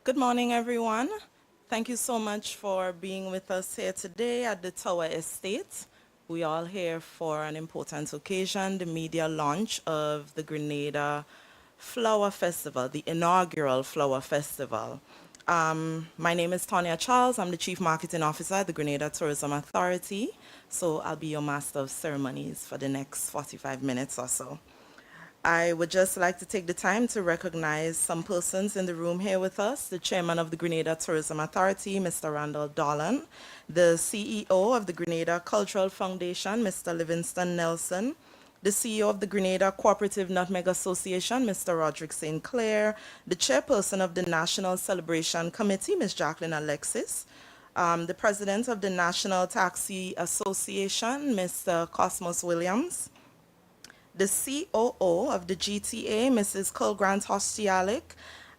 Good morning, everyone. Thank you so much for being with us here today at the Tower Estate. We are here for an important occasion, the media launch of the Grenada Flower Festival, the inaugural Flower Festival. My name is Tanya Charles. I'm the Chief Marketing Officer at the Grenada Tourism Authority. So I'll be your master of ceremonies for the next 45 minutes or so. I would just like to take the time to recognize some persons in the room here with us. The chairman of the Grenada Tourism Authority, Mr. Randall Dolan, the CEO of the Grenada Cultural Foundation, Mr. Livingston Nelson, the CEO of the Grenada Cooperative Nutmeg Association, Mr. Roderick St. Clair, the chairperson of the National Celebration Committee, Ms. Jacqueline Alexis, the president of the National Taxi Association, Mr. Cosmos Williams, the COO of the GTA, Mrs. Colgrant Hostialic,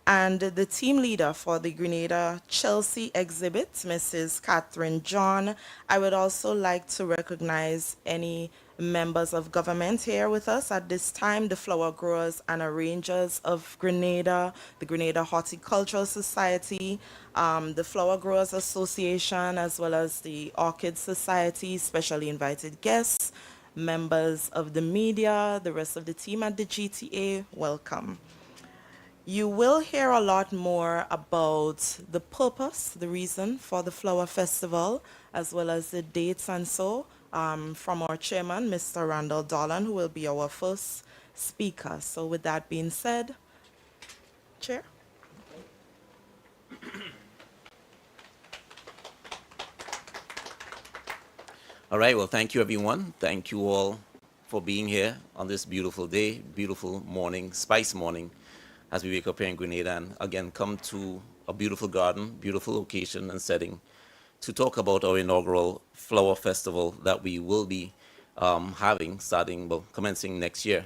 and the team leader for the Grenada Chelsea exhibit, Mrs. Catherine John. I would also like to recognize any members of government here with us at this time, the flower growers and arrangers of Grenada, the Grenada Horticultural Society, the Flower Growers Association, as well as the Orchid Society, specially invited guests, members of the media, the rest of the team at the GTA, welcome. You will hear a lot more about the purpose, the reason for the Flower Festival, as well as the dates and so, from our chairman, Mr. Randall Dolan, who will be our first speaker. So with that being said, Chair. All right, well, thank you, everyone. Thank you all for being here on this beautiful day, beautiful morning, spice morning, as we wake up here in Grenada and again come to a beautiful garden, beautiful location and setting to talk about our inaugural flower festival that we will be having commencing next year.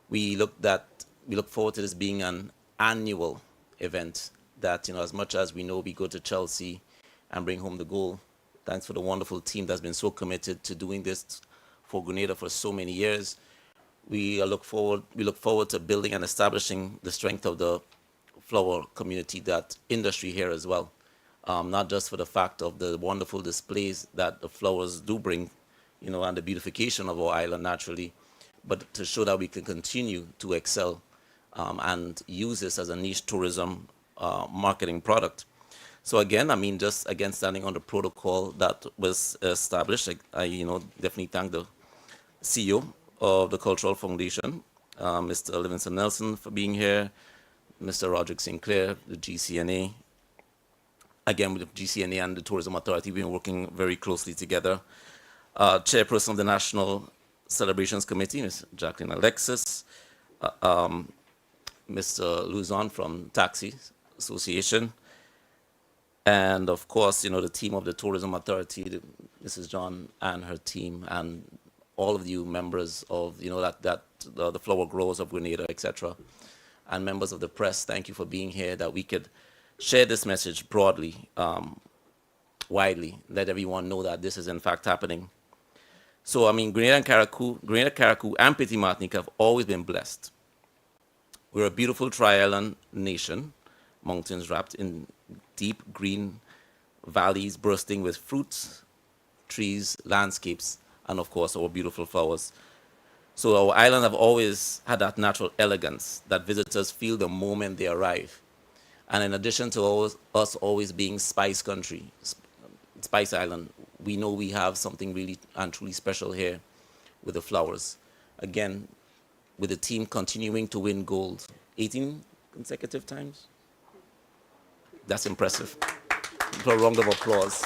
We look forward to this being an annual event that, as much as we know we go to Chelsea and bring home the gold. Thanks for the wonderful team that's been so committed to doing this for Grenada for so many years. We look forward to building and establishing the strength of the flower community, that industry here as well. Not just for the fact of the wonderful displays that the flowers do bring, and the beautification of our island naturally, but to show that we can continue to excel and use this as a niche tourism marketing product. So again, just again standing on the protocol that was established, I definitely thank the CEO of the Cultural Foundation, Mr. Livingston Nelson, for being here, Mr. Roderick Sinclair, the GCNA. Again, with the GCNA and the Tourism Authority, we've been working very closely together. Chairperson of the National Celebrations Committee, Ms. Jacqueline Alexis, Mr. Luzon from Taxi Association, and of course, the team of the Tourism Authority, Mrs. John and her team, and all of you members of, the flower growers of Grenada, etc., and members of the press, thank you for being here, that we could share this message broadly, widely, let everyone know that this is in fact happening. So, Grenada, Carriacou, and Petit Martinique have always been blessed. We're a beautiful tri-island nation, mountains wrapped in deep green valleys bursting with fruits, trees, landscapes, and of course our beautiful flowers. So our island have always had that natural elegance that visitors feel the moment they arrive. And in addition to us always being Spice Country, Spice Island, we know we have something really and truly special here with the flowers. Again, with the team continuing to win gold 18 consecutive times. That's impressive. A round of applause.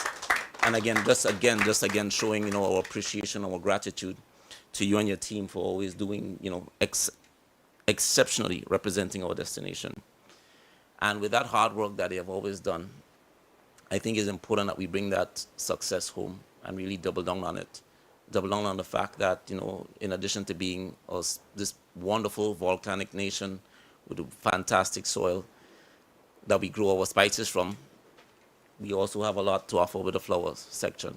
And just again, showing, our appreciation, our gratitude to you and your team for always doing, exceptionally representing our destination. And with that hard work that they have always done, I think it's important that we bring that success home and really double down on it. Double down on the fact that, in addition to being this wonderful volcanic nation with a fantastic soil that we grow our spices from, we also have a lot to offer with the flowers section.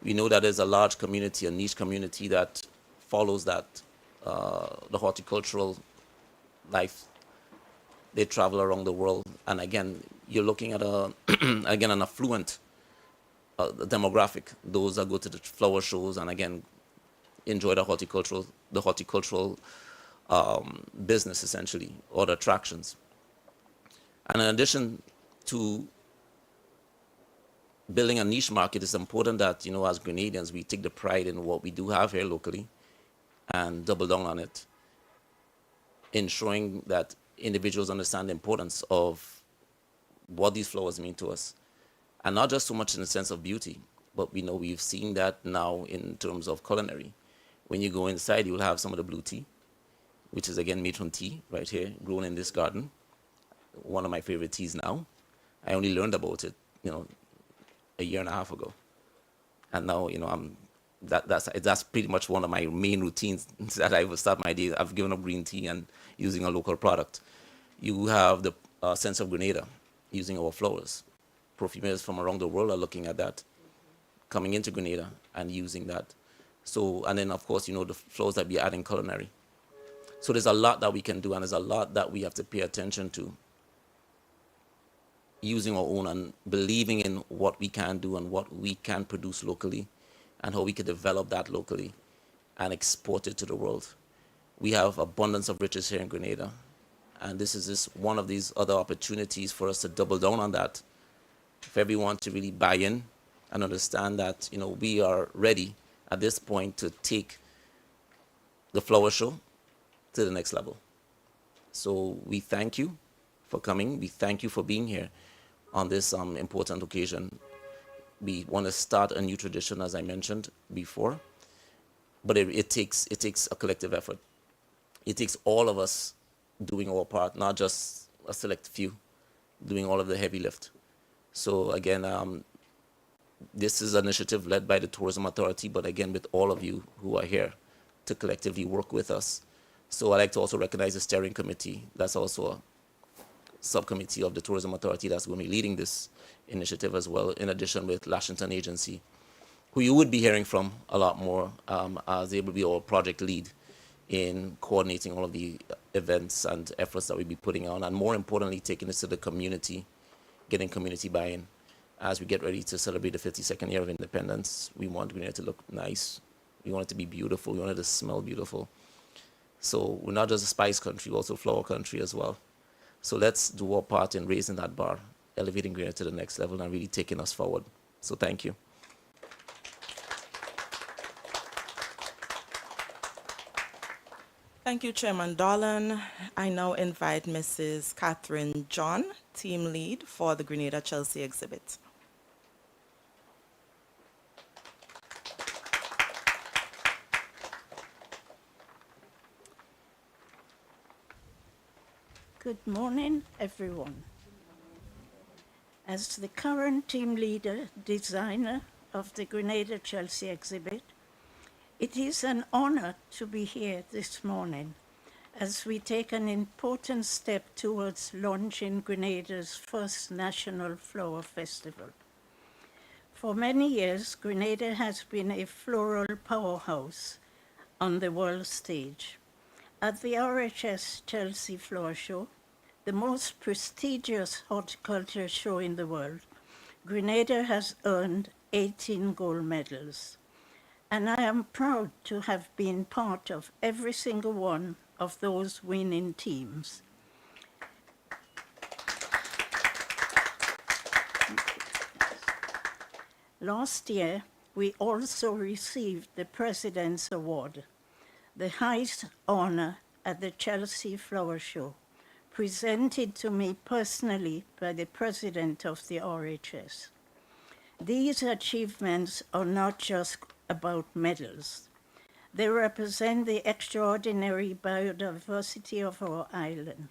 We know that there's a large community, a niche community that follows that, the horticultural life. They travel around the world, and again, you're looking at again an affluent demographic. Those that go to the flower shows and again enjoy the horticultural business essentially, or the attractions. And in addition to building a niche market, it's important that, as Grenadians, we take the pride in what we do have here locally and double down on it, ensuring that individuals understand the importance of what these flowers mean to us. And not just so much in the sense of beauty, but we've seen that now in terms of culinary. When you go inside, you'll have some of the blue tea, which is again made from tea right here, grown in this garden. One of my favorite teas now. I only learned about it, a year and a half ago. And now, that's pretty much one of my main routines that I will start my day. I've given up green tea and using a local product. You have the sense of Grenada, using our flowers. Perfumers from around the world are looking at that, coming into Grenada and using that. So, and then of course, the flowers that we add in culinary. So there's a lot that we can do, and there's a lot that we have to pay attention to, using our own and believing in what we can do and what we can produce locally and how we can develop that locally and export it to the world. We have abundance of riches here in Grenada, and this is just one of these other opportunities for us to double down on that, for everyone to really buy in and understand that, we are ready at this point to take the flower show to the next level. So we thank you for coming. We thank you for being here on this important occasion. We want to start a new tradition, as I mentioned before, but it takes a collective effort. It takes all of us doing our part, not just a select few doing all of the heavy lift. So again, this is an initiative led by the Tourism Authority, but again, with all of you who are here to collectively work with us. So I'd like to also recognize the steering committee. That's also a subcommittee of the Tourism Authority that's going to be leading this initiative as well, in addition with Lashington Agency, who you would be hearing from a lot more, as they will be our project lead in coordinating all of the events and efforts that we'll be putting on, and more importantly, taking this to the community, getting community buy-in. As we get ready to celebrate the 52nd year of independence, we want Grenada to look nice. We want it to be beautiful. We want it to smell beautiful. So we're not just a spice country, we're also a flower country as well. So let's do our part in raising that bar, elevating Grenada to the next level, and really taking us forward. So thank you. Thank you, Chairman Dolan. I now invite Mrs. Catherine John, team lead for the Grenada Chelsea exhibit. Good morning, everyone. As the current team leader, designer of the Grenada Chelsea exhibit, it is an honor to be here this morning as we take an important step towards launching Grenada's first National Flower Festival. For many years, Grenada has been a floral powerhouse on the world stage. At the RHS Chelsea Flower Show, the most prestigious horticulture show in the world, Grenada has earned 18 gold medals. And I am proud to have been part of every single one of those winning teams. Last year, we also received the President's Award, the highest honor at the Chelsea Flower Show, presented to me personally by the President of the RHS. These achievements are not just about medals. They represent the extraordinary biodiversity of our island,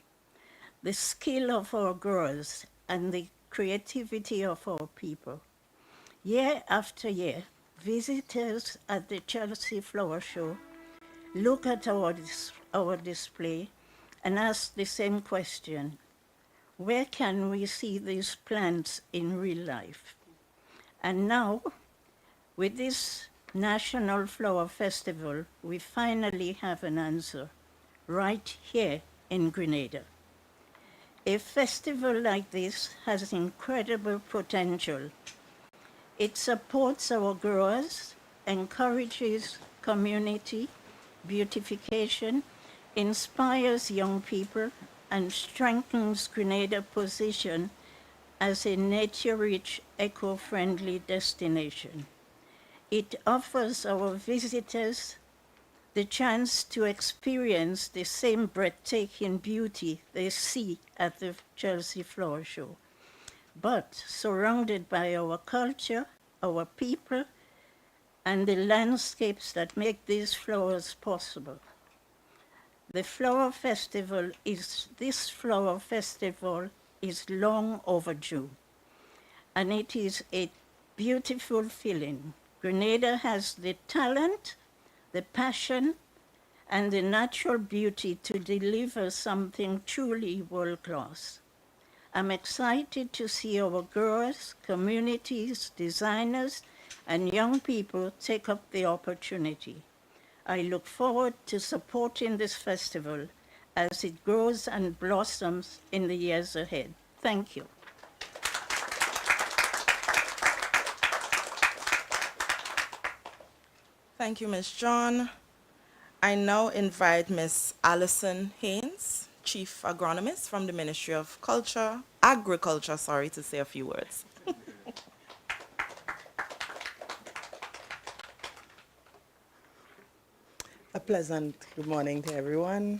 the skill of our growers, and the creativity of our people. Year after year, visitors at the Chelsea Flower Show look at our display and ask the same question: where can we see these plants in real life? And now, with this National Flower Festival, we finally have an answer right here in Grenada. A festival like this has incredible potential. It supports our growers, encourages community beautification, inspires young people, and strengthens Grenada's position as a nature-rich, eco-friendly destination. It offers our visitors the chance to experience the same breathtaking beauty they see at the Chelsea Flower Show, but surrounded by our culture, our people, and the landscapes that make these flowers possible. This flower festival is long overdue, and it is a beautiful feeling. Grenada has the talent, the passion, and the natural beauty to deliver something truly world-class. I'm excited to see our growers, communities, designers, and young people take up the opportunity. I look forward to supporting this festival as it grows and blossoms in the years ahead. Thank you. Thank you, Ms. John. I now invite Ms. Alison Haynes, Chief Agronomist from the Ministry of Agriculture, to say a few words. A pleasant good morning to everyone.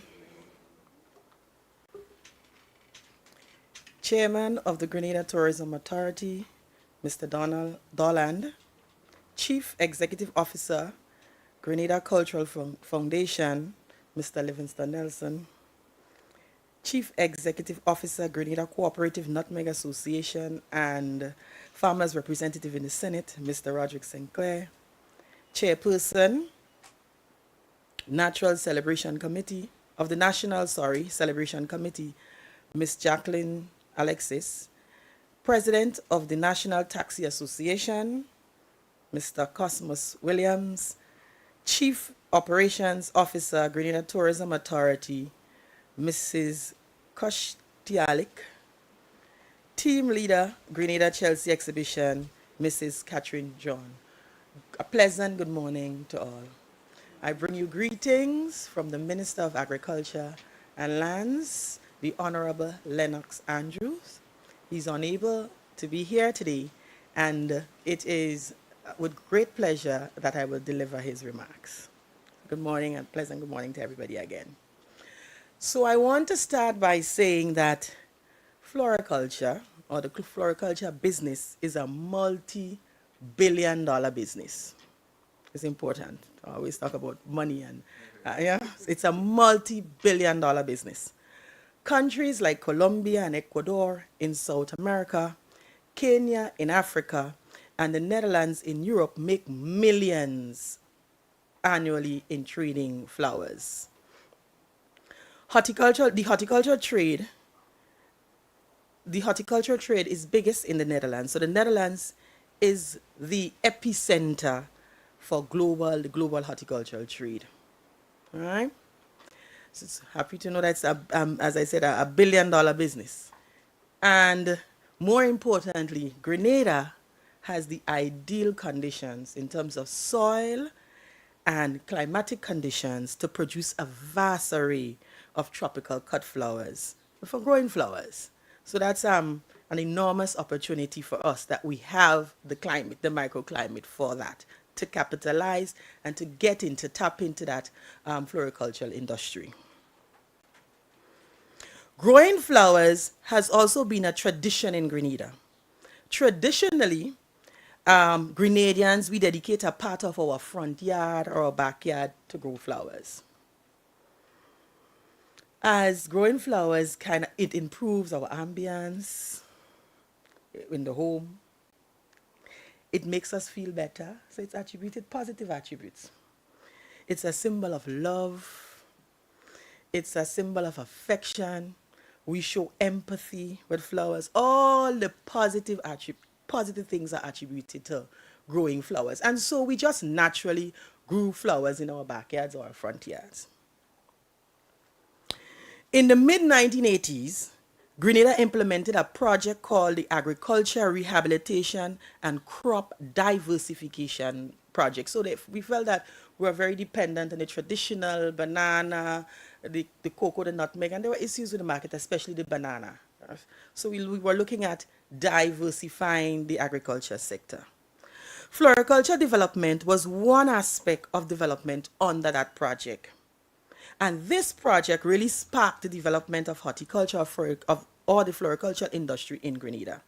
Chairman of the Grenada Tourism Authority, Mr. Donald Doland, Chief Executive Officer, Grenada Cultural Foundation, Mr. Livingston Nelson, Chief Executive Officer, Grenada Cooperative Nutmeg Association and Farmers Representative in the Senate, Mr. Roderick Sinclair, Chairperson, Natural Celebration Committee of the National Celebration Committee, Ms. Jacqueline Alexis, President of the National Taxi Association, Mr. Cosmos Williams, Chief Operations Officer, Grenada Tourism Authority, Mrs. Kostialik, Team Leader, Grenada Chelsea Exhibition, Mrs. Catherine John. A pleasant good morning to all. I bring you greetings from the Minister of Agriculture and Lands, the Honorable Lennox Andrews. He's unable to be here today, and it is with great pleasure that I will deliver his remarks. Good morning and pleasant good morning to everybody again. So I want to start by saying that floriculture, or the floriculture business, is a multi-billion-dollar business. It's important. I always talk about money and yeah, it's a multi-billion-dollar business. Countries like Colombia and Ecuador in South America, Kenya in Africa, and the Netherlands in Europe make millions annually in trading flowers. The horticultural trade is biggest in the Netherlands. So the Netherlands is the epicenter for the global horticultural trade. All right? So it's happy to know that it's, as I said, a billion-dollar business. And more importantly, Grenada has the ideal conditions in terms of soil and climatic conditions to produce a vast array of tropical cut flowers for growing flowers. So that's an enormous opportunity for us that we have the climate, the microclimate for that, to capitalize and to tap into that floricultural industry. Growing flowers has also been a tradition in Grenada. Traditionally, Grenadians, we dedicate a part of our front yard or our backyard to grow flowers. As growing flowers it improves our ambience in the home. It makes us feel better, so it's attributed positive attributes. It's a symbol of love. It's a symbol of affection. We show empathy with flowers. All the positive things are attributed to growing flowers. And so we just naturally grew flowers in our backyards or our front yards. In the mid-1980s, Grenada implemented a project called the Agriculture Rehabilitation and Crop Diversification Project. So we felt that we were very dependent on the traditional banana, the cocoa, the nutmeg, and there were issues with the market, especially the banana. So we were looking at diversifying the agriculture sector. Floriculture development was one aspect of development under that project. And this project really sparked the development of horticulture or the floriculture industry in Grenada.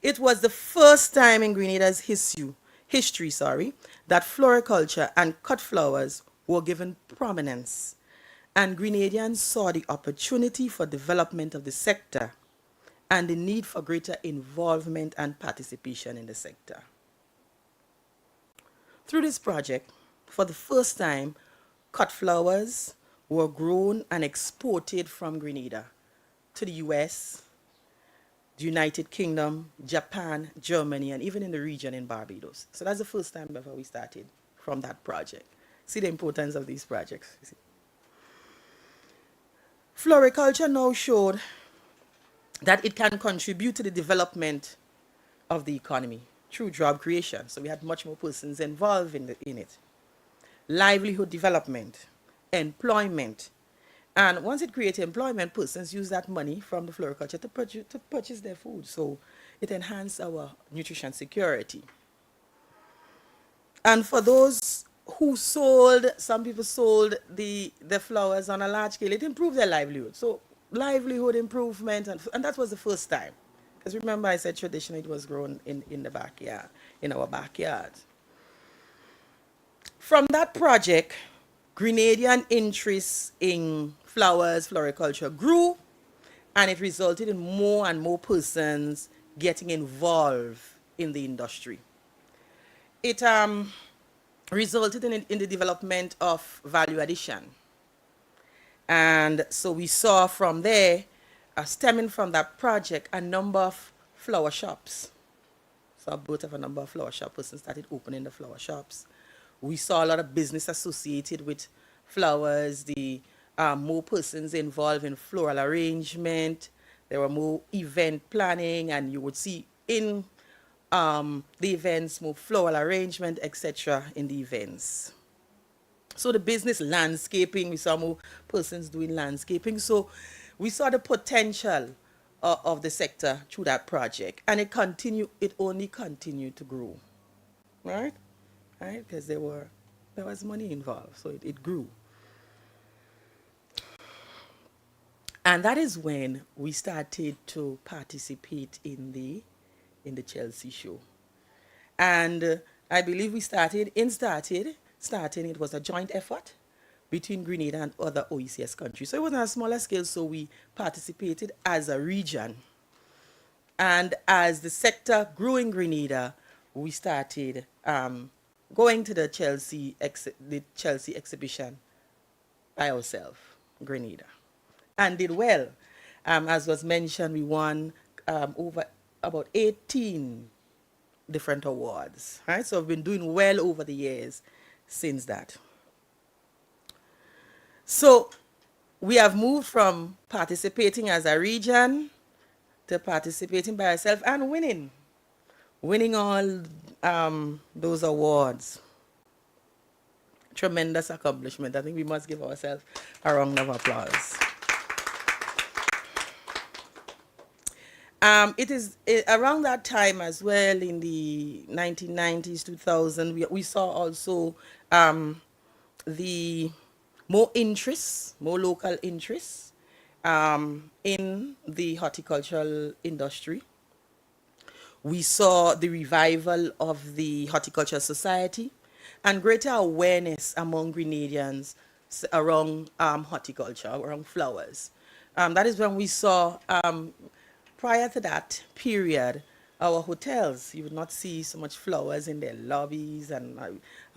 It was the first time in Grenada's history, that floriculture and cut flowers were given prominence. And Grenadians saw the opportunity for development of the sector and the need for greater involvement and participation in the sector. Through this project, for the first time, cut flowers were grown and exported from Grenada to the US, the United Kingdom, Japan, Germany, and even in the region in Barbados. So that's the first time ever we started from that project. See the importance of these projects. Floriculture now showed that it can contribute to the development of the economy through job creation. So we had much more persons involved in it. Livelihood development, employment. And once it created employment, persons use that money from the floriculture to purchase their food. So it enhanced our nutrition security. And for those who sold, some people sold the flowers on a large scale, it improved their livelihood. So livelihood improvement, and that was the first time. Because remember I said traditionally it was grown in the backyard, in our backyard. From that project, Grenadian interest in flowers, floriculture grew, and it resulted in more and more persons getting involved in the industry. It resulted in the development of value addition. And so we saw from there, stemming from that project, a number of flower shops. So both of a number of flower shop persons started opening the flower shops. We saw a lot of business associated with flowers, more persons involved in floral arrangement. There were more event planning, and you would see in the events more floral arrangement, etc. in the events. So the business landscaping, we saw more persons doing landscaping. So we saw the potential of the sector through that project, and it only continued to grow, right? Because there was money involved, so it grew. And that is when we started to participate in the Chelsea show. And I believe it was a joint effort between Grenada and other OECS countries. So it was on a smaller scale, so we participated as a region. And as the sector grew in Grenada, we started going to the Chelsea exhibition by ourselves, Grenada, and did well. As was mentioned, we won over about 18 different awards, right? So we've been doing well over the years since that. So we have moved from participating as a region to participating by ourselves and winning all those awards. Tremendous accomplishment. I think we must give ourselves a round of applause. It is around that time as well, in the 1990s, 2000, we saw also the more local interests in the horticultural industry. We saw the revival of the Horticultural Society and greater awareness among Grenadians around horticulture, around flowers. That is when we saw, prior to that period, our hotels, you would not see so much flowers in their lobbies and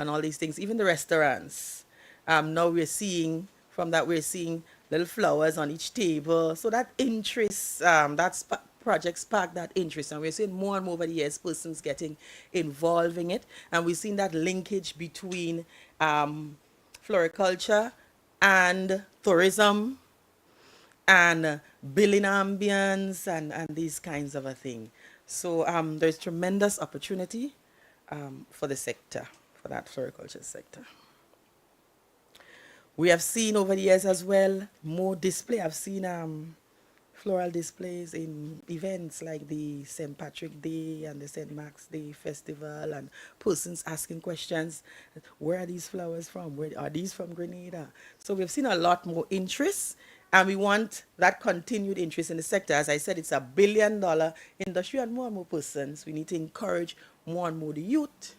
all these things, even the restaurants. Now we're seeing little flowers on each table. So that interest, that project sparked that interest, and we're seeing more and more over the years persons getting involved in it, and we've seen that linkage between floriculture and tourism and building ambience and these kinds of a thing. So there's tremendous opportunity for the sector, for that floriculture sector. We have seen over the years as well more display. I've seen floral displays in events like the St. Patrick Day and the St. Max Day Festival, and persons asking questions, where are these flowers from? Where are these from Grenada? So we've seen a lot more interest, and we want that continued interest in the sector. As I said, it's $1 billion industry, and more persons. We need to encourage more and more the youth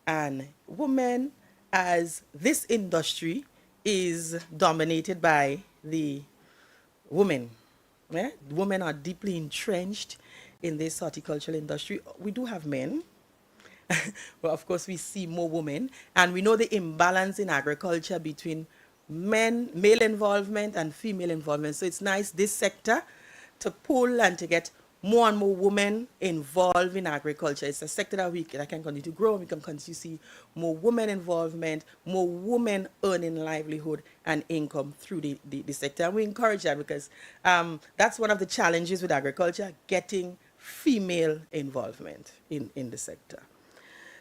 and women, as this industry is dominated by the women. Yeah? Women are deeply entrenched in this horticultural industry. We do have men, but of course we see more women, and we know the imbalance in agriculture between male involvement and female involvement. So it's nice, this sector, to pull and to get more and more women involved in agriculture. It's a sector that can continue to grow. We can continue to see more women involvement, more women earning livelihood and income through the sector. And we encourage that, because that's one of the challenges with agriculture, getting female involvement in the sector.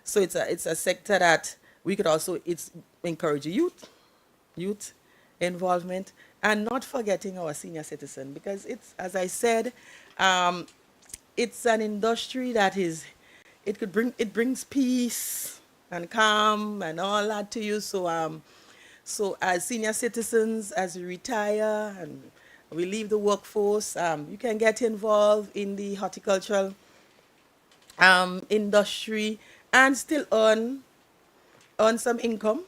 So it's a sector that we could also encourage youth involvement, and not forgetting our senior citizen, because it's, as I said, it's an industry that it brings peace and calm and all that to you. So as senior citizens, as we retire and we leave the workforce, you can get involved in the horticultural industry and still earn some income.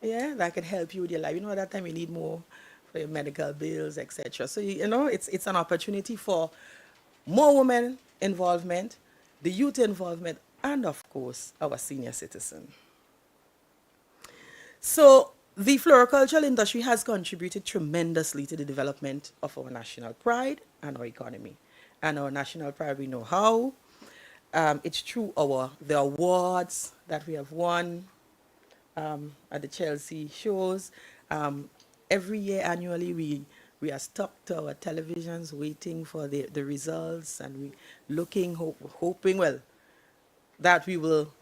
Yeah, that could help you with your life. At that time you need more for your medical bills, etc. So it's an opportunity for more women involvement, the youth involvement, and of course our senior citizen. So the floricultural industry has contributed tremendously to the development of our national pride and our economy. And our national pride, we know how. It's through the awards that we have won at the Chelsea shows. Every year, annually, we are stuck to our televisions waiting for the results, and we looking, hoping, well, that we will,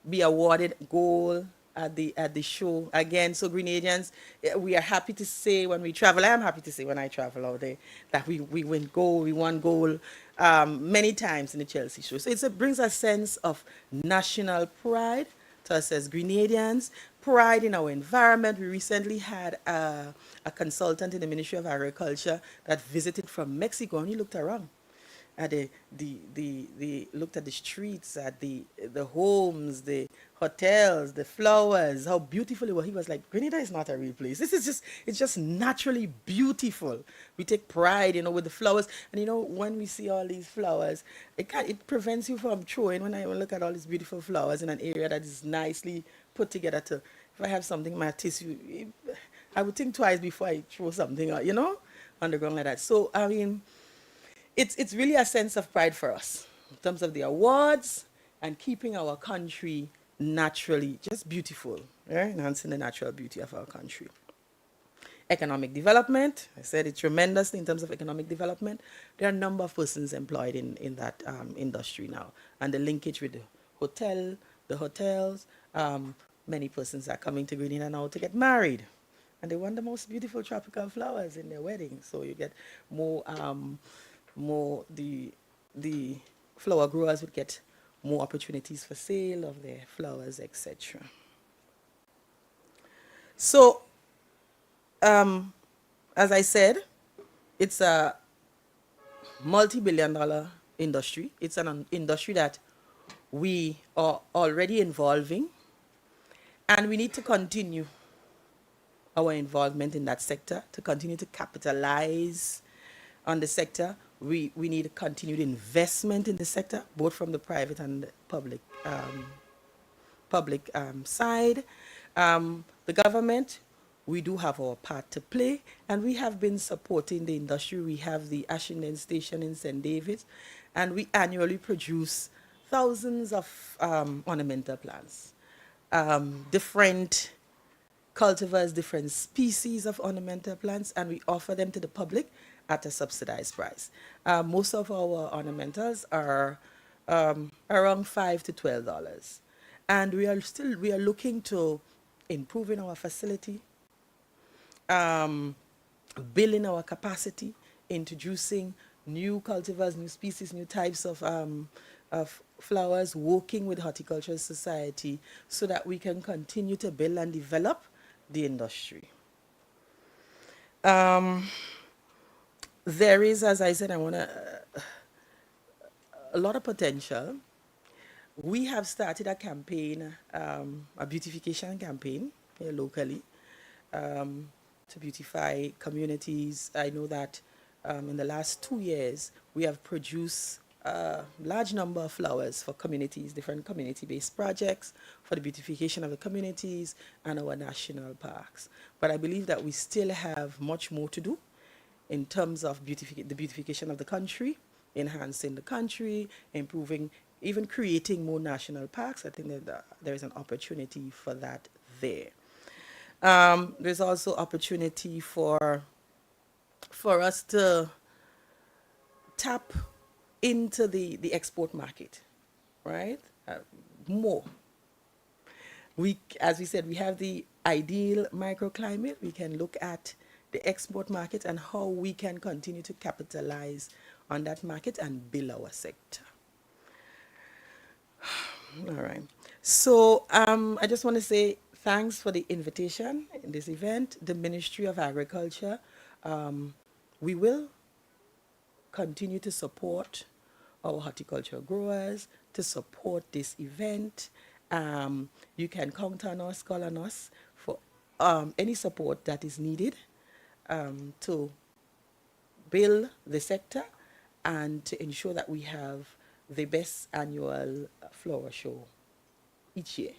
be awarded gold at the show again. So Grenadians, we are happy to say when we travel, I am happy to say when I travel out there, that we win gold, we won gold many times in the Chelsea show. So it brings a sense of national pride to us as Grenadians, pride in our environment. We recently had a consultant in the Ministry of Agriculture that visited from Mexico, and he looked around at looked at the streets, at the homes, the hotels, the flowers, how beautiful it was. He was like, Grenada is not a real place. It's just naturally beautiful. We take pride, with the flowers. And when we see all these flowers, it prevents you from throwing. When I look at all these beautiful flowers in an area that is nicely put together, if I have something in my tissue, I would think twice before I throw something out, on the ground like that. So it's really a sense of pride for us in terms of the awards and keeping our country naturally just beautiful, right? Enhancing the natural beauty of our country. Economic development, I said it's tremendous in terms of economic development. There are a number of persons employed in that industry now, and the linkage with the hotels, many persons are coming to Grenada now to get married, and they want the most beautiful tropical flowers in their wedding. So you get more the flower growers would get more opportunities for sale of their flowers, etc. So, as I said, it's a multi-billion-dollar industry. It's an industry that we are already involving, and we need to continue our involvement in that sector, to continue to capitalize on the sector. We need continued investment in the sector, both from the private and the public side. The government, we do have our part to play, and we have been supporting the industry. We have the Ashenden Station in St. David's, and we annually produce thousands of ornamental plants, different cultivars different species of ornamental plants, and we offer them to the public at a subsidized price. Most of our ornamentals are around $5 to $12, and we are looking to improving our facility, building our capacity, introducing new cultivars, new species, new types of flowers, working with Horticultural Society so that we can continue to build and develop the industry. There is, as I said, a lot of potential. We have started a campaign, a beautification campaign here locally, to beautify communities. I know that in the last 2 years, we have produced a large number of flowers for communities, different community-based projects for the beautification of the communities and our national parks. But I believe that we still have much more to do in terms of the beautification of the country, enhancing the country, improving, even creating more national parks. I think that there is an opportunity for that there. There's also opportunity for us to tap into the export market, right? More. As we said, we have the ideal microclimate. We can look at the export market and how we can continue to capitalize on that market and build our sector. All right. So I just want to say thanks for the invitation in this event. The Ministry of Agriculture, we will continue to support our horticultural growers, to support this event. You can count on us, call on us for any support that is needed to build the sector and to ensure that we have the best annual flower show each year.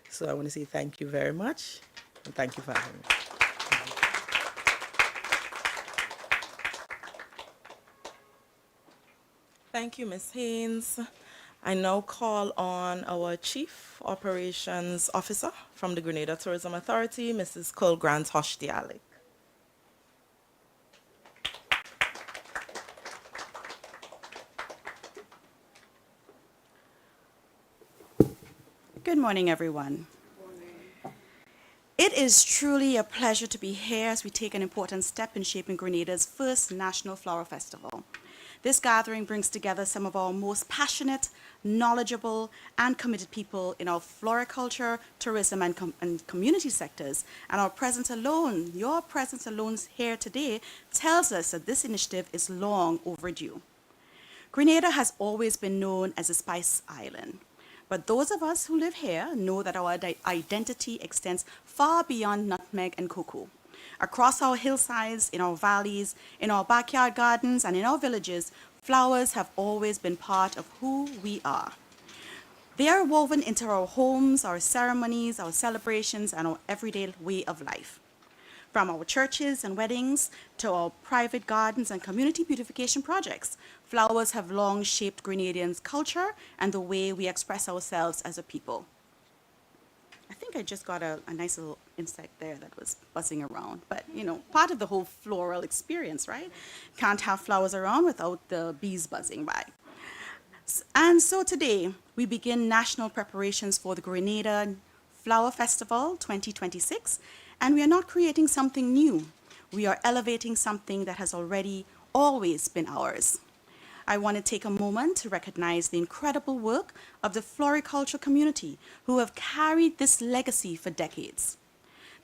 So I want to say thank you very much, and thank you for having me. Thank you, Ms. Haynes. I now call on our Chief Operations Officer from the Grenada Tourism Authority, Mrs. Cole Grant Hoshtialik. Good morning, everyone. It is truly a pleasure to be here as we take an important step in shaping Grenada's first National Flower Festival. This gathering brings together some of our most passionate, knowledgeable, and committed people in our floriculture, tourism, and community sectors. And our presence alone, your presence alone here today, tells us that this initiative is long overdue. Grenada has always been known as a spice island. But those of us who live here know that our identity extends far beyond nutmeg and cocoa. Across our hillsides, in our valleys, in our backyard gardens, and in our villages, flowers have always been part of who we are. They are woven into our homes, our ceremonies, our celebrations, and our everyday way of life. From our churches and weddings to our private gardens and community beautification projects, flowers have long shaped Grenadians' culture and the way we express ourselves as a people. I think I just got a nice little insect there that was buzzing around, but you know, part of the whole floral experience, right? Can't have flowers around without the bees buzzing by. And so today, we begin national preparations for the Grenada Flower Festival 2026, and we are not creating something new. We are elevating something that has already always been ours. I want to take a moment to recognize the incredible work of the floriculture community who have carried this legacy for decades.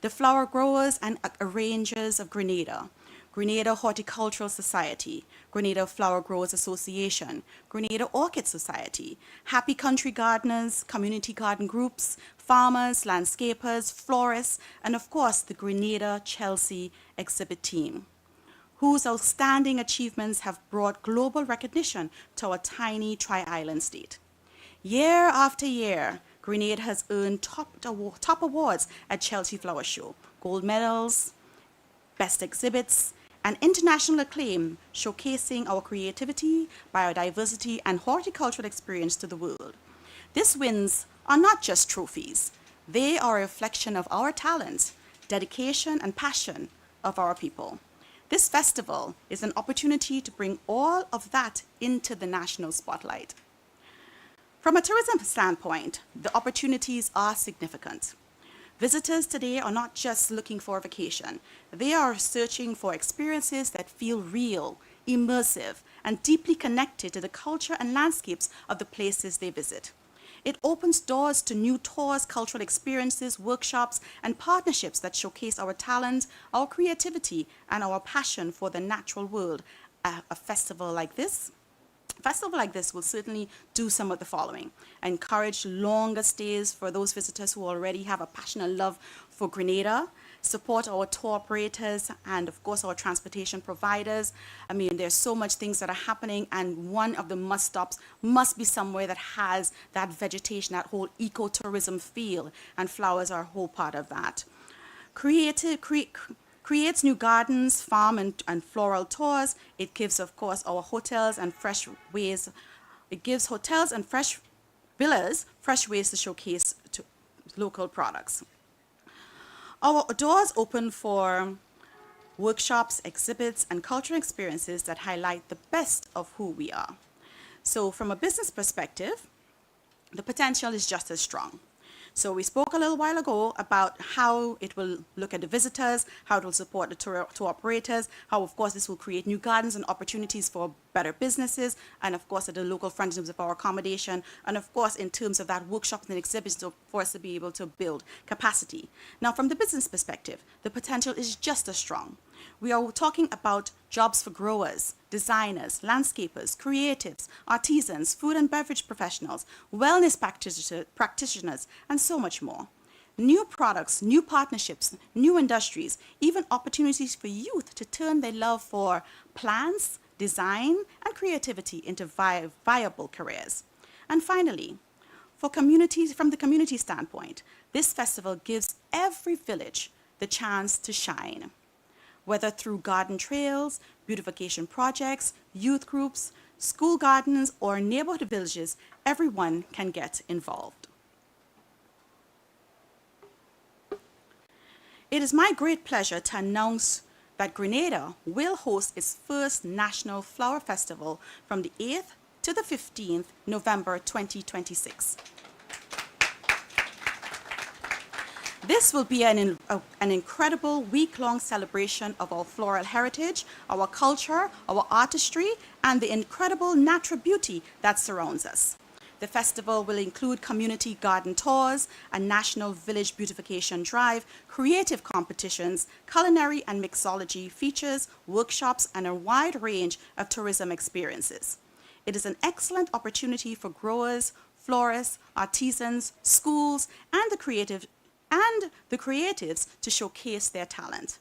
The flower growers and arrangers of Grenada, Grenada Horticultural Society, Grenada Flower Growers Association, Grenada Orchid Society, Happy Country Gardeners, community garden groups, farmers, landscapers, florists, and of course the Grenada Chelsea exhibit team, whose outstanding achievements have brought global recognition to our tiny tri-island state. Year after year, Grenada has earned top awards at Chelsea Flower Show, gold medals, best exhibits, and international acclaim showcasing our creativity, biodiversity, and horticultural experience to the world. These wins are not just trophies. They are a reflection of our talent, dedication, and passion of our people. This festival is an opportunity to bring all of that into the national spotlight. From a tourism standpoint, the opportunities are significant. Visitors today are not just looking for a vacation. They are searching for experiences that feel real, immersive, and deeply connected to the culture and landscapes of the places they visit. It opens doors to new tours, cultural experiences, workshops, and partnerships that showcase our talent, our creativity, and our passion for the natural world. A festival like this will certainly do some of the following: encourage longer stays for those visitors who already have a passion and love for Grenada, support our tour operators, and of course our transportation providers. I mean, there's so much things that are happening, and one of the must stops must be somewhere that has that vegetation, that whole ecotourism feel, and flowers are a whole part of that. Creates new gardens, farm and floral tours. It gives, of course, our hotels and it gives hotels and fresh villas fresh ways to showcase local products. Our doors open for workshops, exhibits, and cultural experiences that highlight the best of who we are. So from a business perspective, the potential is just as strong. So we spoke a little while ago about how it will look at the visitors, how it will support the tour operators, how of course this will create new gardens and opportunities for better businesses, and of course at the local front in terms of our accommodation, and of course in terms of that workshops and exhibits for us to be able to build capacity. Now from the business perspective, the potential is just as strong. We are talking about jobs for growers, designers, landscapers, creatives, artisans, food and beverage professionals, wellness practitioners, and so much more. New products, new partnerships, new industries, even opportunities for youth to turn their love for plants, design, and creativity into viable careers. And finally, from the community standpoint, this festival gives every village the chance to shine. Whether through garden trails, beautification projects, youth groups, school gardens, or neighborhood villages, everyone can get involved. It is my great pleasure to announce that Grenada will host its first National Flower Festival from the 8th to the 15th November 2026. This will be an incredible week-long celebration of our floral heritage, our culture, our artistry, and the incredible natural beauty that surrounds us. The festival will include community garden tours, a national village beautification drive, creative competitions, culinary and mixology features, workshops, and a wide range of tourism experiences. It is an excellent opportunity for growers, florists, artisans, schools, and the creatives to showcase their talent.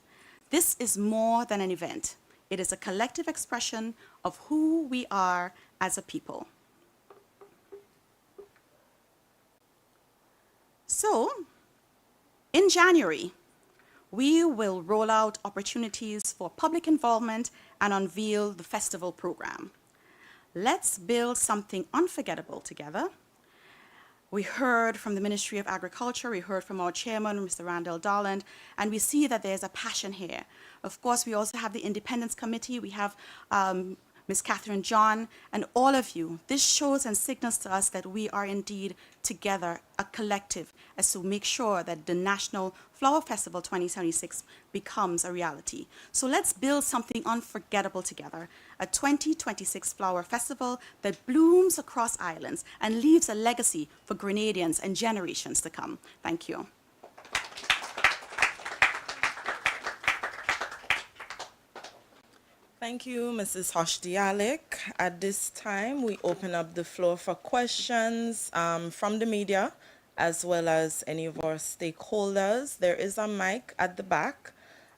This is more than an event. It is a collective expression of who we are as a people. So, in January, we will roll out opportunities for public involvement and unveil the festival program. Let's build something unforgettable together. We heard from the Ministry of Agriculture, we heard from our chairman, Mr. Randall Darland, and we see that there's a passion here. Of course, we also have the Independence Committee, we have Ms. Catherine John, and all of you. This shows and signals to us that we are indeed together, a collective, as to make sure that the National Flower Festival 2076 becomes a reality. So let's build something unforgettable together, a 2026 Flower Festival that blooms across islands and leaves a legacy for Grenadians and generations to come. Thank you. Thank you, Mrs. Hoshdialik. At this time, we open up the floor for questions from the media, as well as any of our stakeholders. There is a mic at the back.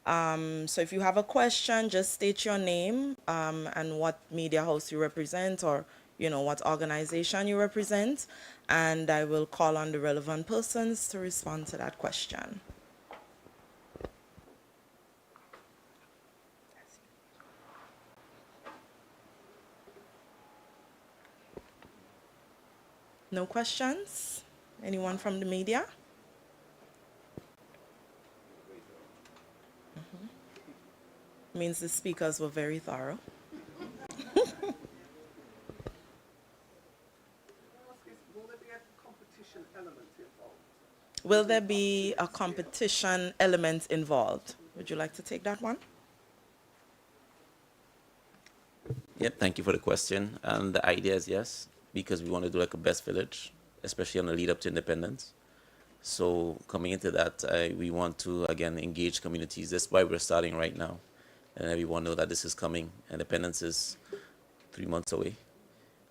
So if you have a question, just state your name and what media house you represent, or what organization you represent, and I will call on the relevant persons to respond to that question. No questions? Anyone from the media? Means the speakers were very thorough. Will there be a competition element involved? Will there be a competition element involved? Would you like to take that one? Yep, thank you for the question. And the idea is yes, because we want to do like a best village, especially on the lead up to independence. So coming into that, we want to again engage communities. That's why we're starting right now, and everyone know that this is coming. Independence is 3 months away,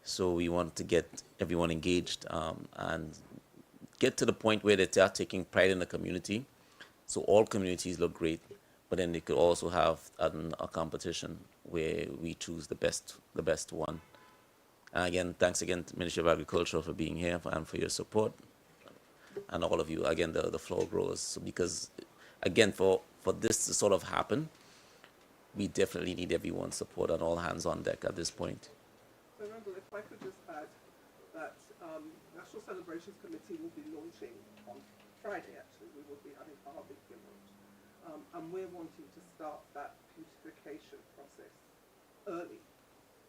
so we want to get everyone engaged and get to the point where they start taking pride in the community. So all communities look great, but then they could also have a competition where we choose the best one. And again, thanks again to Ministry of Agriculture for being here and for your support, and all of you, again, the flower growers. So because, again, for this to sort of happen, we definitely need everyone's support and all hands on deck at this point. So Randall, if I could just add that National Celebrations Committee will be launching on Friday, actually. We will be having our big launch. And we're wanting to start that beautification process early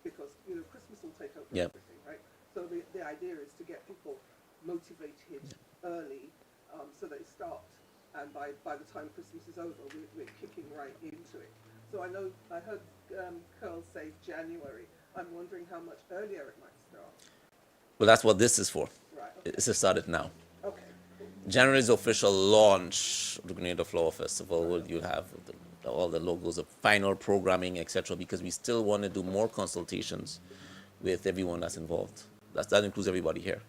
because, Christmas will take over Yep. everything, right? So the idea is to get people motivated early so they start. And by the time Christmas is over, we're kicking right into it. So I heard Curl say January. I'm wondering how much earlier it might start. Well, that's what this is for. Right, okay. It's to start it now. Okay. January's official launch of the Grenada Flower Festival, where you'll have all the logos of final programming, etc., because we still want to do more consultations with everyone that's involved. That includes everybody here.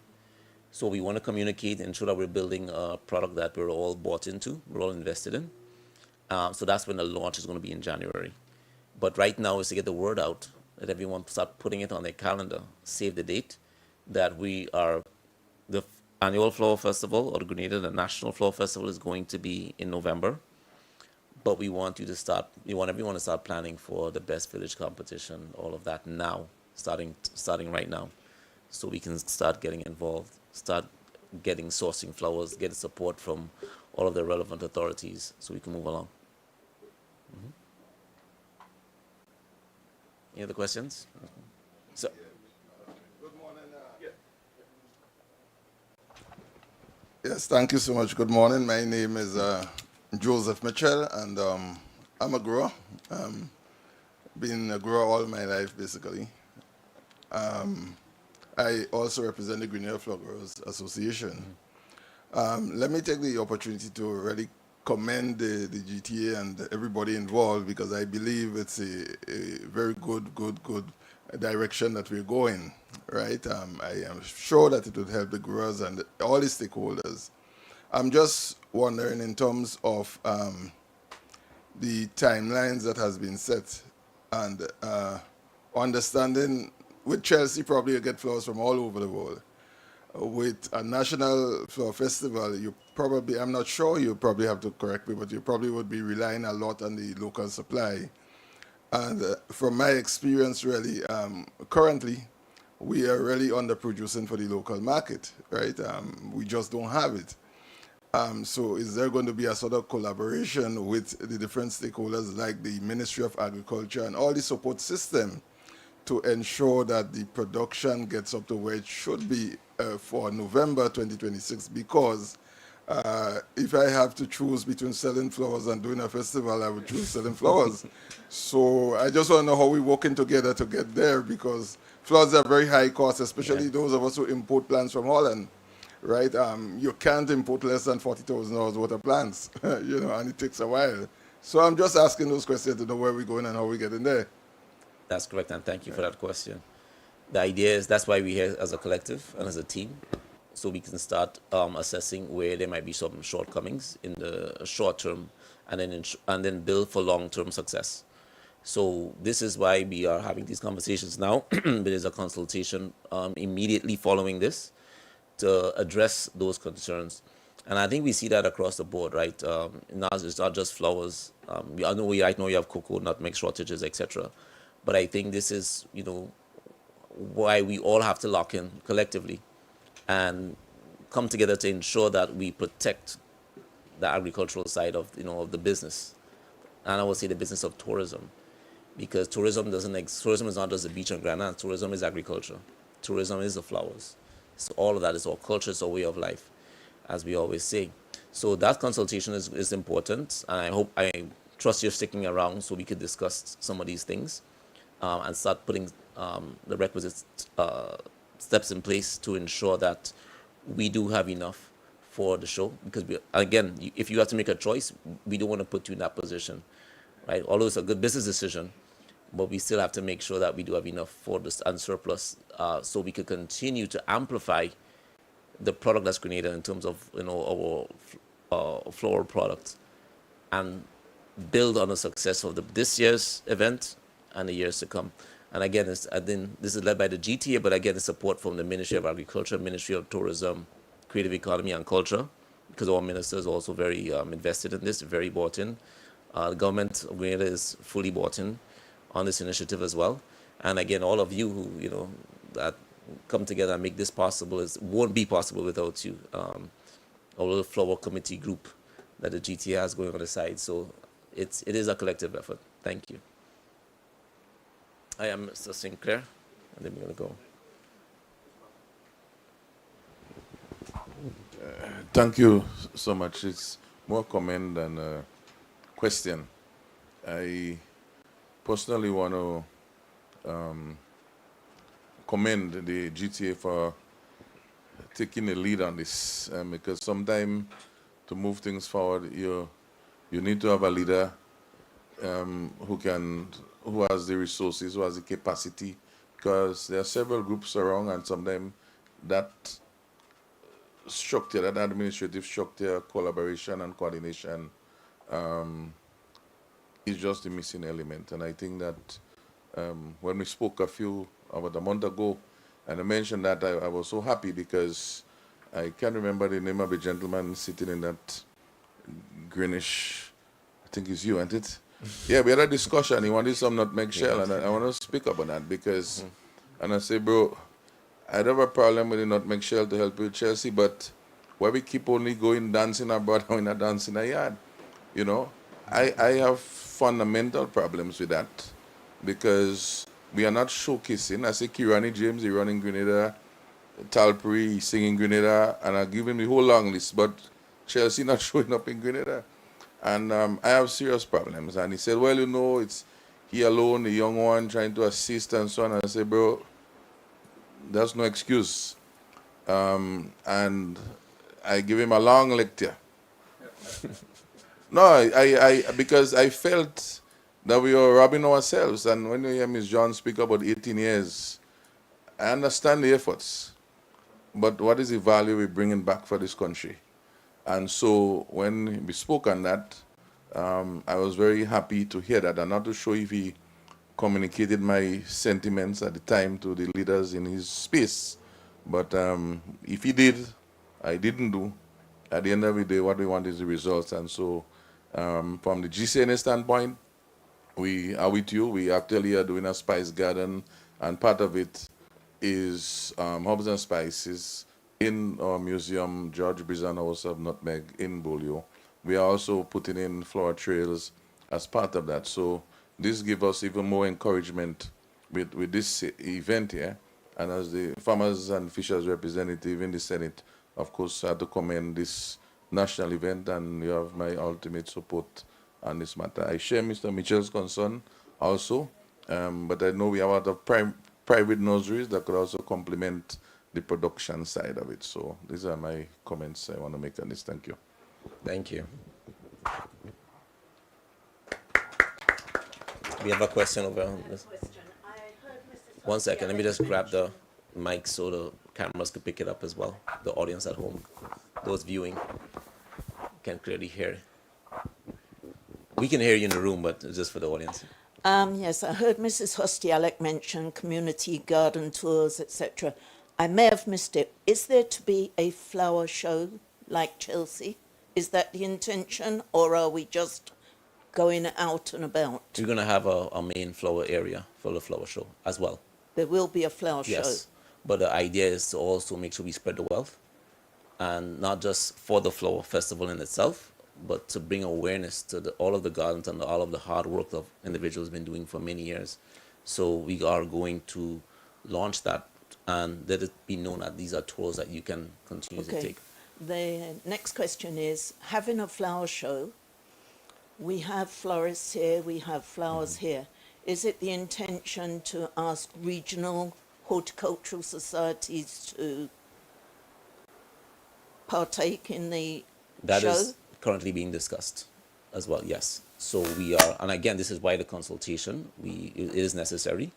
So we want to communicate and ensure that we're building a product that we're all bought into, we're all invested in. So that's when the launch is going to be in January. But right now is to get the word out, that everyone start putting it on their calendar, save the date, that we are, the annual Flower Festival, or the Grenada, the National Flower Festival, is going to be in November. But we want everyone to start planning for the Best Village competition, all of that now, starting right now. So we can start getting involved, start getting sourcing flowers, get support from all of the relevant authorities so we can move along. Any other questions? So, Good morning. Yes, thank you so much. Good morning. My name is Joseph Mitchell, and I'm a grower. Been a grower all my life, basically. I also represent the Grenada Flower Growers Association. Let me take the opportunity to really commend the GTA and everybody involved, because I believe it's a very good direction that we're going, right? I am sure that it would help the growers and all the stakeholders. I'm just wondering in terms of the timelines that has been set and understanding with Chelsea, probably you get flowers from all over the world. With a national flower festival, I'm not sure, you probably have to correct me, but you probably would be relying a lot on the local supply. And from my experience, really, currently, we are really underproducing for the local market, right? We just don't have it. So is there going to be a sort of collaboration with the different stakeholders like the Ministry of Agriculture and all the support system to ensure that the production gets up to where it should be for November 2026? Because if I have to choose between selling flowers and doing a festival, I would choose selling flowers. So I just want to know how we're working together to get there, because flowers are very high cost, especially those of us who import plants from Holland, right? You can't import less than $40,000 worth of plants, and it takes a while. So I'm just asking those questions to know where we're going and how we're getting there. that's correct, and thank you for that question. The idea is that's why we're here as a collective and as a team, so we can start assessing where there might be some shortcomings in the short term, and then build for long-term success. So this is why we are having these conversations now. There's a consultation immediately following this to address those concerns. And I think we see that across the board, right? Now it's not just flowers. I know you have cocoa, nutmeg shortages, etc. But I think this is, why we all have to lock in collectively and come together to ensure that we protect the agricultural side of, of the business, and I would say the business of tourism, because tourism is not just the beach and Grenada. Tourism is agriculture. Tourism is the flowers. So all of that is our culture, it's our way of life, as we always say. So that consultation is important, and I trust you're sticking around so we could discuss some of these things and start putting the requisite steps in place to ensure that we do have enough for the show. Because again, if you have to make a choice, we don't want to put you in that position, right? Although it's a good business decision, but we still have to make sure that we do have enough for this and surplus, so we could continue to amplify the product that's Grenada in terms of our floral products, and build on the success of this year's event and the years to come. And again, this is led by the GTA, but again, the support from the Ministry of Agriculture, Ministry of Tourism, Creative Economy and Culture, because our ministers are also very invested in this, very bought in. The government of Grenada is fully bought in on this initiative as well. And again, all of you who, that come together and make this possible won't be possible without you. Our little flower committee group that the GTA has going on the side. So it is a collective effort. Thank you. I am Mr. Sinclair, and then we're going to go. Thank you so much. It's more comment than a question. I personally want to commend the GTA for taking the lead on this, because sometimes to move things forward, you need to have a leader who has the resources, who has the capacity, because there are several groups around, and sometimes that structure, that administrative structure, collaboration and coordination is just the missing element. And I think that when we spoke about a month ago, and I mentioned that, I was so happy because I can't remember the name of the gentleman sitting in that greenish, I think it's you, isn't it? Yeah, we had a discussion. He wanted some nutmeg shell, and I want to speak about that because, and I say, bro, I don't have a problem with the nutmeg shell to help with Chelsea, but why we keep only going dancing abroad or in a dance in a yard? I have fundamental problems with that because we are not showcasing. I say Kirani James, he running Grenada, Talpri, he singing Grenada, and I give him the whole long list, but Chelsea not showing up in Grenada. And I have serious problems. And he said, well, it's he alone, the young one, trying to assist and so on. And I said, bro, that's no excuse. And I give him a long lecture. No, I because I felt that we were robbing ourselves. And when you hear Ms. John speak about 18 years, I understand the efforts. But what is the value we're bringing back for this country? And so when we spoke on that, I was very happy to hear that. And not to show if he communicated my sentiments at the time to the leaders in his space. But if he did, I didn't do. At the end of the day, what we want is the results. And so from the GCNA standpoint, we are with you. We actually are doing a spice garden. And part of it is herbs and spices in our museum, George Brizan House of Nutmeg in Bolio. We are also putting in flower trails as part of that. So this gives us even more encouragement with this event here. And as the farmers and fishers representative in the Senate, of course, I have to commend this national event, and you have my ultimate support on this matter. I share Mr. Mitchell's concern also, but I know we have a lot of private nurseries that could also complement the production side of it. So these are my comments I want to make on this. Thank you. Thank you. We have a question over this. One second, let me just grab the mic so the cameras can pick it up as well. The audience at home, those viewing, can clearly hear. We can hear you in the room, but it's just for the audience. Yes, I heard Mrs. Hostialek mention community garden tours, etc. I may have missed it. Is there to be a flower show like Chelsea? Is that the intention, or are we just going out and about? We're going to have a main flower area for the flower show as well. There will be a flower show. Yes, but the idea is to also make sure we spread the wealth, and not just for the flower festival in itself, but to bring awareness to all of the gardens and all of the hard work that individuals have been doing for many years. So we are going to launch that and let it be known that these are tours that you can continue to Okay. take. The next question is, having a flower show, we have florists here, we have flowers here. Is it the intention to ask regional horticultural societies to partake in the That show? is currently being discussed as well, yes. So we are, and again, this is why the consultation, it is necessary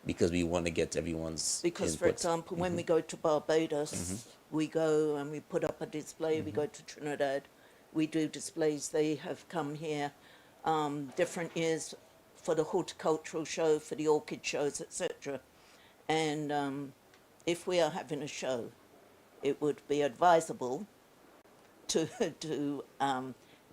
because we want to get everyone's Because, for input. example, when we go to Barbados, we go and we put up a display. We go to Trinidad, we do displays. They have come here different years for the horticultural show, for the orchid shows, etc. And if we are having a show, it would be advisable to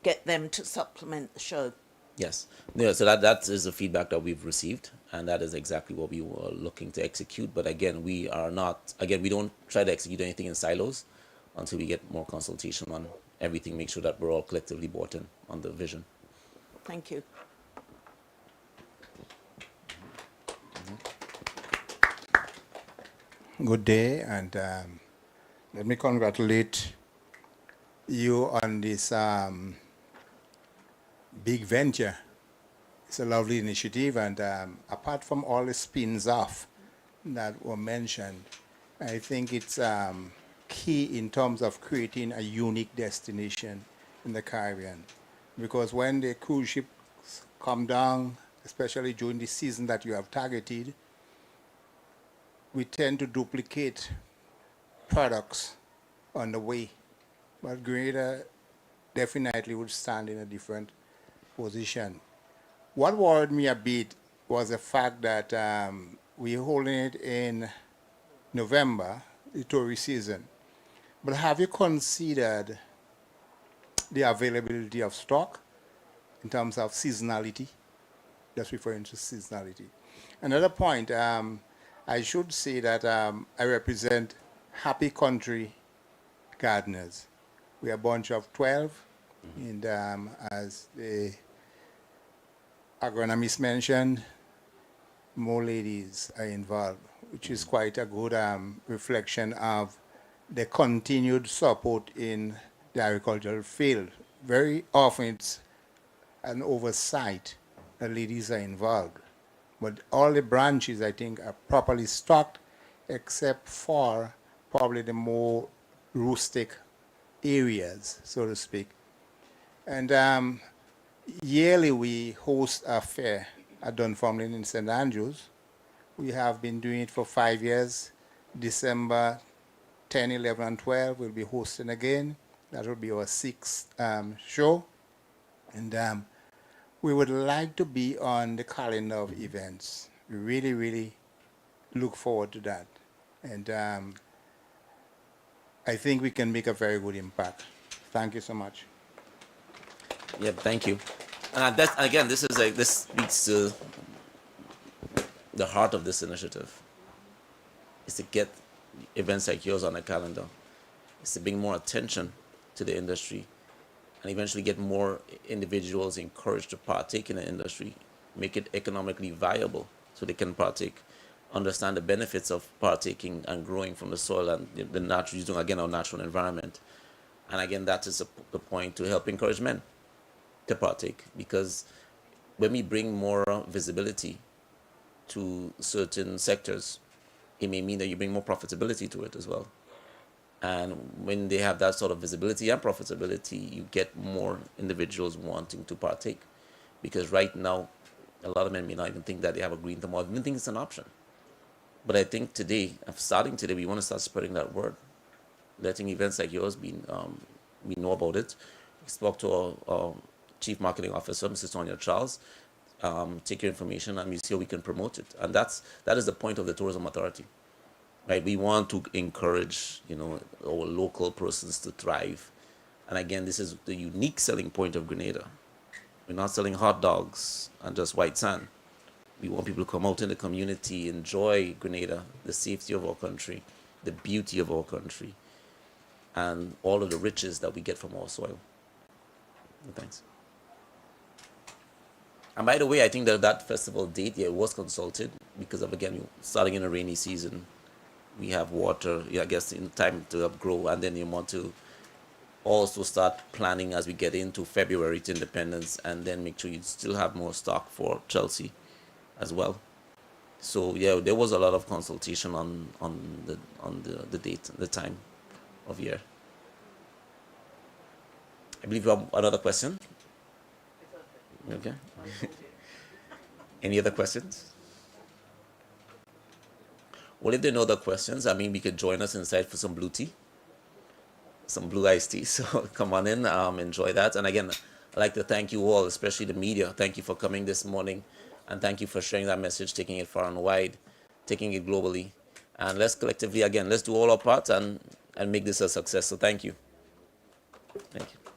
get them to supplement the show. Yes. Yeah, so that is the feedback that we've received, and that is exactly what we were looking to execute. But again, we don't try to execute anything in silos until we get more consultation on everything, make sure that we're all collectively bought in on the vision. Thank you. Good day, and let me congratulate you on this big venture. It's a lovely initiative, and apart from all the spins off that were mentioned, I think it's key in terms of creating a unique destination in the Caribbean. Because when the cruise ships come down, especially during the season that you have targeted, we tend to duplicate products on the way. But Grenada definitely would stand in a different position. What worried me a bit was the fact that we're holding it in November, the tourist season. But have you considered the availability of stock in terms of seasonality? That's referring to seasonality. Another point, I should say that I represent Happy Country Gardeners. We are a bunch of 12, and as the agronomist mentioned, more ladies are involved, which is quite a good reflection of the continued support in the agricultural field. Very often it's an oversight that ladies are involved. But all the branches, I think, are properly stocked, except for probably the more rustic areas, so to speak. And yearly we host a fair at Dunfermline in St. Andrews. We have been doing it for 5 years. December 10, 11, and 12 we'll be hosting again. That will be our 6th show. And we would like to be on the calendar of events. We really, really look forward to that. And I think we can make a very good impact. Thank you so much. Yeah, thank you. And this speaks to the heart of this initiative. Is to get events like yours on the calendar. It's to bring more attention to the industry and eventually get more individuals encouraged to partake in the industry, make it economically viable so they can partake, understand the benefits of partaking and growing from the soil and the natural, using again our natural environment. And again, that is the point, to help encourage men to partake, because when we bring more visibility to certain sectors, it may mean that you bring more profitability to it as well. And when they have that sort of visibility and profitability, you get more individuals wanting to partake. Because right now, a lot of men may not even think that they have a green thumb or even think it's an option. But I think today, starting today, we want to start spreading that word, letting events like yours we know about it. We spoke to our Chief Marketing Officer, Mrs. Sonia Charles, take your information and we see how we can promote it. And that is the point of the Tourism Authority. Right, we want to encourage, our local persons to thrive. And again, this is the unique selling point of Grenada. We're not selling hot dogs and just white sand. We want people to come out in the community, enjoy Grenada, the safety of our country, the beauty of our country, and all of the riches that we get from our soil. Thanks. And by the way, I think that festival date, yeah, was consulted because of, again, starting in a rainy season, we have water, yeah, I guess, in time to grow, and then you want to also start planning as we get into February to Independence, and then make sure you still have more stock for Chelsea as well. So yeah, there was a lot of consultation on the date, the time of year. I believe you have another question. Okay. Any other questions? Well, if there are no other questions, I mean, we could join us inside for some blue tea, some blue iced tea. So come on in, enjoy that. And again, I'd like to thank you all, especially the media. Thank you for coming this morning, and thank you for sharing that message, taking it far and wide, taking it globally. And let's collectively, again, let's do all our part and make this a success. So thank you. Thank you.